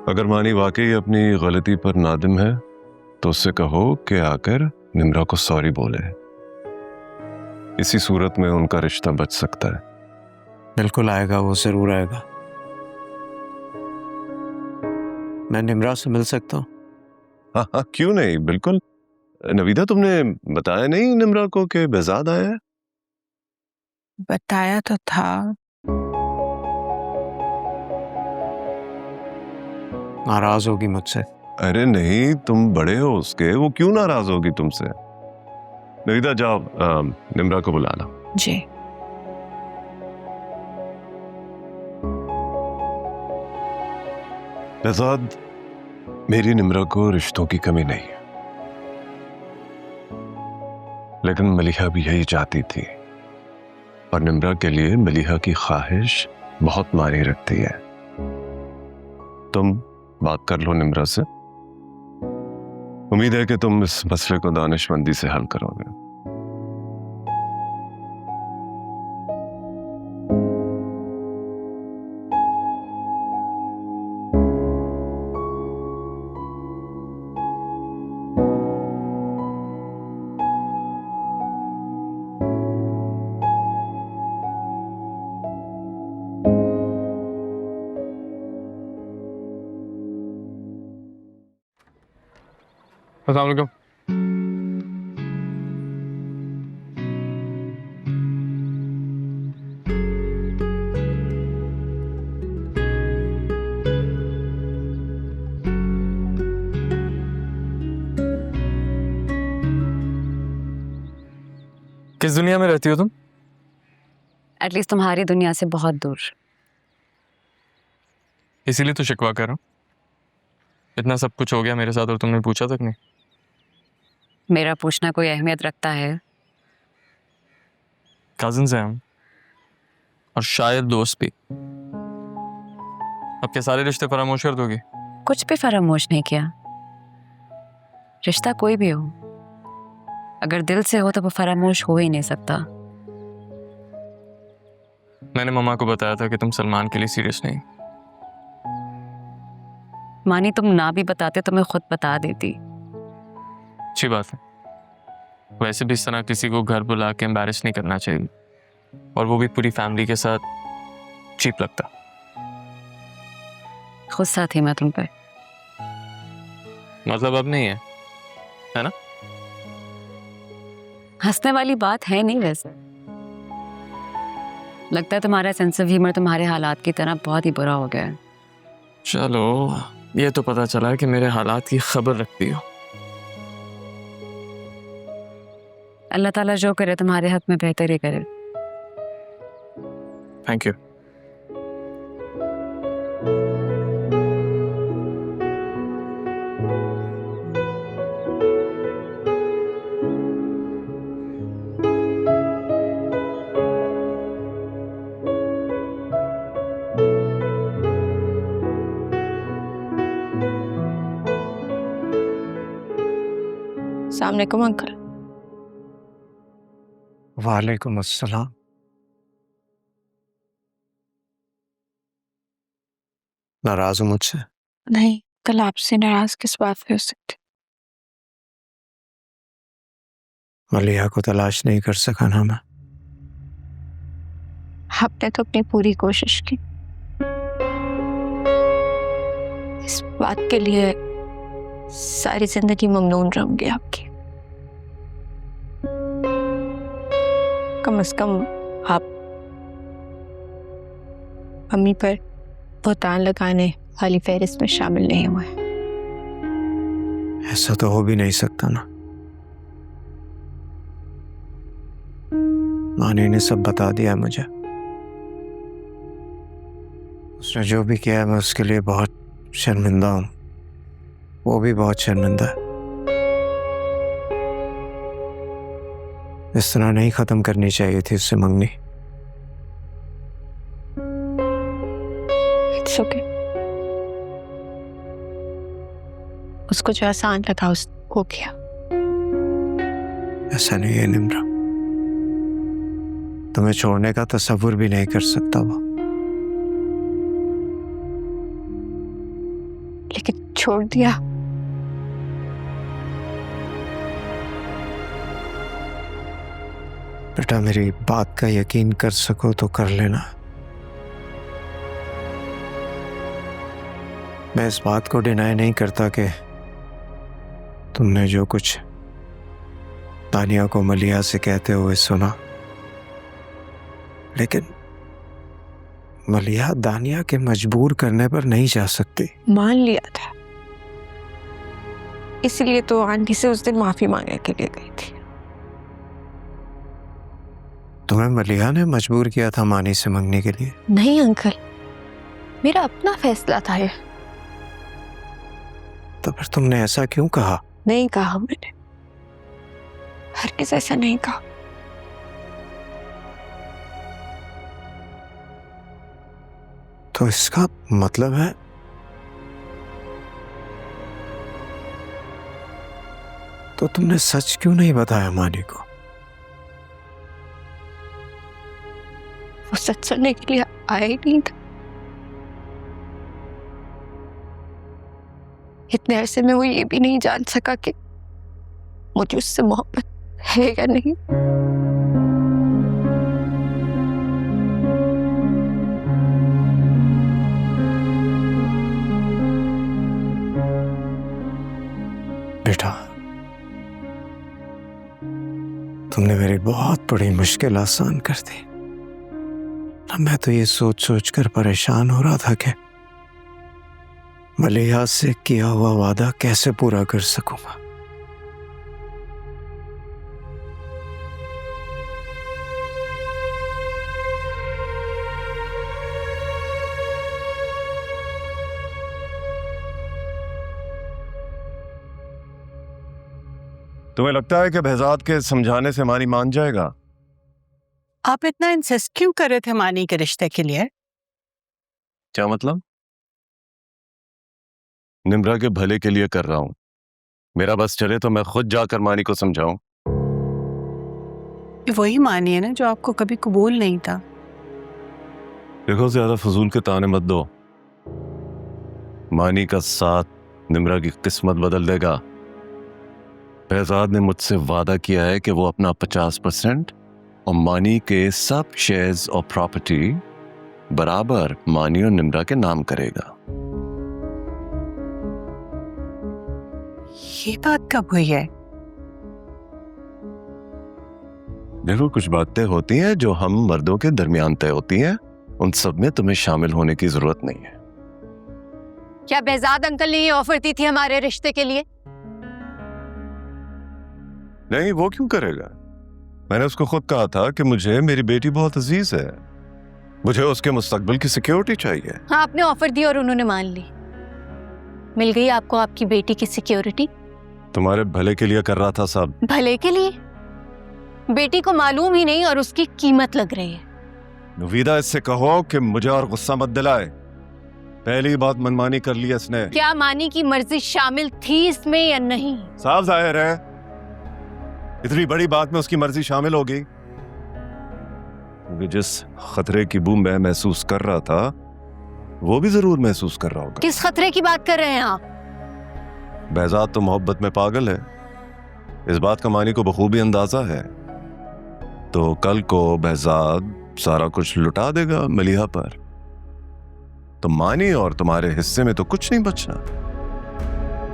अगर मानी वाकई अपनी गलती पर नादिम है तो उससे कहो कि आकर निम्रा को सॉरी बोले। इसी सूरत में उनका रिश्ता बच सकता है। बिल्कुल आएगा, वो जरूर आएगा। मैं निम्रा से मिल सकता हूँ? हाँ हाँ, क्यों नहीं, बिल्कुल। नवीदा, तुमने बताया नहीं निम्रा को कि बेजाद आया है? बताया तो था। नाराज होगी मुझसे? अरे नहीं, तुम बड़े हो उसके, वो क्यों नाराज होगी तुमसे। नवीदा जाओ, निम्रा को बुला लो। जी। बेजाद, मेरी निम्रा को रिश्तों की कमी नहीं है, लेकिन मलिहा भी यही चाहती थी और निम्रा के लिए मलिहा की ख्वाहिश बहुत मायने रखती है। तुम बात कर लो निम्रा से। उम्मीद है कि तुम इस मसले को दानिशमंदी से हल करोगे। अस्सलाम वालेकुम। किस दुनिया में रहती हो तुम? एटलीस्ट तुम्हारी दुनिया से बहुत दूर। इसीलिए तो शिकवा कर रहा हूँ। इतना सब कुछ हो गया मेरे साथ और तुमने पूछा तक नहीं। मेरा पूछना कोई अहमियत रखता है? कजिन्स हैं हम, और शायद दोस्त भी। अब क्या सारे रिश्ते फरामोश कर दोगे? कुछ भी फरामोश नहीं किया। रिश्ता कोई भी हो, अगर दिल से हो तो वो फरामोश हो ही नहीं सकता। मैंने मम्मा को बताया था कि तुम सलमान के लिए सीरियस नहीं। मानी तुम ना भी बताते तो मैं खुद बता देती। अच्छी बात है। वैसे भी इस तरह किसी को घर बुला के एम्बैरेस नहीं करना चाहिए, और वो भी पूरी फैमिली के साथ चीप लगता। गुस्सा थी मैं तुम पे। मतलब अब नहीं है ना? हंसने वाली बात है नहीं। वैसे लगता है तुम्हारा सेंस ऑफ ह्यूमर तुम्हारे हालात की तरह बहुत ही बुरा हो गया है। चलो, ये तो पता चला कि मेरे हालात की खबर रखती हो। अल्लाह ताला जो करे तुम्हारे हक में बेहतर ही करे। Thank you. अस्सलाम वालेकुम अंकल। वालेकुम अस्सलाम। नाराज हो मुझसे? नहीं, कल आपसे नाराज किस बात पे हो सकती? मलिहा को तलाश नहीं कर सका ना मैं। आपने तो अपनी पूरी कोशिश की। इस बात के लिए सारी जिंदगी ममनून रहूंगी आपकी। कम से कम आप अम्मी पर भुगतान लगाने वाली फहरिस्त में शामिल नहीं हुए। ऐसा तो हो भी नहीं सकता ना। मानी ने सब बता दिया मुझे। उसने जो भी किया है मैं उसके लिए बहुत शर्मिंदा हूँ। वो भी बहुत शर्मिंदा है। इस तरह नहीं खत्म करनी चाहिए थी उससे मंगनी। It's okay. उसको जो आसान लगा उसको किया। ऐसा नहीं है निम्रा, तुम्हें छोड़ने का तस्वुर भी नहीं कर सकता वो। छोड़ दिया। बेटा, मेरी बात का यकीन कर सको तो कर लेना। मैं इस बात को डिनाई नहीं करता कि तुमने जो कुछ तानिया को मलिहा से कहते हुए सुना, लेकिन मलिहा दानिया के मजबूर करने पर नहीं जा सकती। मान लिया था, इसलिए तो आंटी से उस दिन माफी मांगने के लिए गई थी। तुम्हें मलिहा ने मजबूर किया था मानी से मांगने के लिए? नहीं अंकल, मेरा अपना फैसला था ये। तो फिर तुमने ऐसा क्यों कहा? नहीं कहा मैंने, हरगिज़ ऐसा नहीं कहा। तो इसका मतलब है तो तुमने सच क्यों नहीं बताया मानी को? वो सच सुनने के लिए आया ही नहीं था। इतने अरसे में वो ये भी नहीं जान सका कि मुझे उससे मोहब्बत है या नहीं। बेटा, तुमने मेरी बहुत बड़ी मुश्किल आसान कर दी। मैं तो ये सोच सोच कर परेशान हो रहा था कि मलिहा से किया हुआ वादा कैसे पूरा कर सकूंगा। तुम्हें लगता है कि बहजाद के समझाने से मानी मान जाएगा? आप इतना इंसिस्ट क्यों कर रहे थे मानी के रिश्ते के लिए? क्या मतलब? निम्रा के भले के लिए कर रहा हूं। मेरा बस चले तो मैं खुद जाकर मानी को समझाऊं। वही मानी है ना जो आपको कभी कबूल नहीं था। देखो, ज्यादा फजूल के ताने मत दो। मानी का साथ निम्रा की किस्मत बदल देगा। बहजाद ने मुझसे वादा किया है कि वो अपना 50% और मानी के सब शेयर्स और प्रॉपर्टी बराबर मानी और निम्रा के नाम करेगा। ये बात कब हुई है? देखो, कुछ बातें होती हैं जो हम मर्दों के दरमियान तय होती हैं। उन सब में तुम्हें शामिल होने की जरूरत नहीं है। क्या बहजाद अंकल ने ये ऑफर दी थी हमारे रिश्ते के लिए? नहीं, वो क्यों करेगा? मैंने उसको खुद कहा था कि मुझे मेरी बेटी बहुत अजीज है, मुझे उसके मुस्तकबिल की सिक्योरिटी चाहिए। हाँ, आपने ऑफर दी और उन्होंने मान ली। मिल गई आपको आपकी बेटी की सिक्योरिटी। तुम्हारे भले के लिए कर रहा था सब। भले के लिए? बेटी को मालूम ही नहीं और उसकी कीमत लग रही है। नुवीदा, इससे कहो कि मुझे और गुस्सा मत दिलाए। पहली बात मनमानी कर ली इसने। क्या मानी की मर्जी शामिल थी इसमें या नहीं? साफ जाहिर है, इतनी बड़ी बात में उसकी मर्जी शामिल हो गई। क्योंकि जिस खतरे की बूम मैं महसूस कर रहा था, वो भी जरूर महसूस कर रहा होगा। किस खतरे की बात कर रहे हैं आप? बहजाद तो मोहब्बत में पागल है, इस बात का मानी को बखूबी अंदाजा है। तो कल को बहजाद सारा कुछ लुटा देगा मलिहा पर, तो मानी और तुम्हारे हिस्से में तो कुछ नहीं बचना।